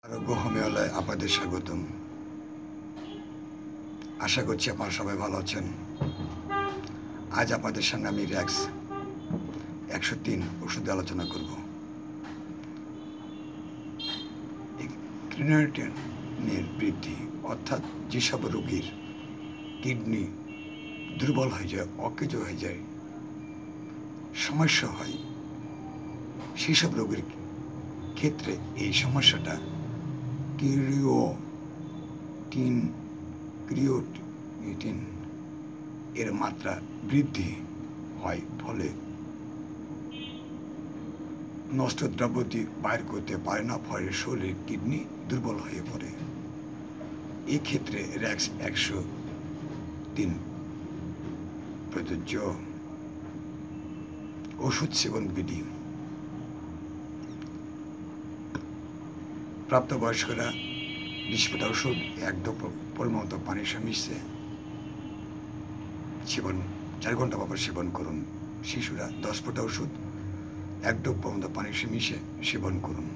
আরোগ্য হোমিওলয়ে আপনাদের স্বাগতম। আশা করছি আপনারা সবাই ভালো আছেন। আজ আপনাদের সামনে আমি র্যাক্স 103 ওষুধে আলোচনা করব। ক্রিয়েটিনিনের বৃদ্ধি, অর্থাৎ যেসব রোগীর কিডনি দুর্বল হয়ে যায়, অকেজ হয়ে যায়, সমস্যা হয়, সেসব রোগীর ক্ষেত্রে এই সমস্যাটা ক্রিয়েটিনিন এর মাত্রা বৃদ্ধি হয়, ফলে নষ্ট দ্রব্যটি বাইর করতে পারে না, ফলে শরীরের কিডনি দুর্বল হয়ে পড়ে। এই ক্ষেত্রে র্যাক্স 103 প্রযোজ্য। ওষুধ সেবন বিধি: প্রাপ্তবয়স্করা 20 ফোঁটা ওষুধ 1 ডোপ পরিমাণ মতো পানির সঙ্গে মিশিয়ে 4 ঘন্টা পর সেবন করুন। শিশুরা 10 ফোঁটা ওষুধ 1 ডোপ পরিমাণ পানির সঙ্গে মিশিয়ে সেবন করুন।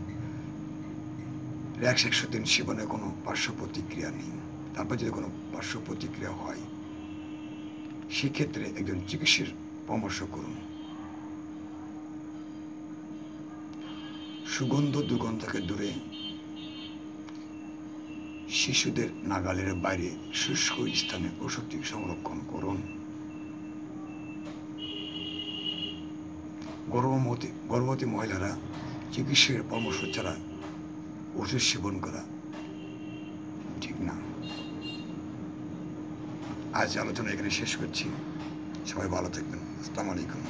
র্যাক্স 103 সেবনে কোনো পার্শ্ব প্রতিক্রিয়া নেই। তারপর যদি কোনো পার্শ্ব প্রতিক্রিয়া হয়, সেক্ষেত্রে একজন চিকিৎসকের পরামর্শ করুন। সুগন্ধ দুর্গন্ধকে দূরে, শিশুদের নাগালের বাইরে শুষ্ক স্থানে ওষুধটি সংরক্ষণ করুন। গর্ভবতী মহিলারা চিকিৎসকের পরামর্শ ছাড়া ওষুধ সেবন করা ঠিক না। আজ আলোচনা এখানে শেষ করছি। সবাই ভালো থাকবেন। আসসালামু আলাইকুম।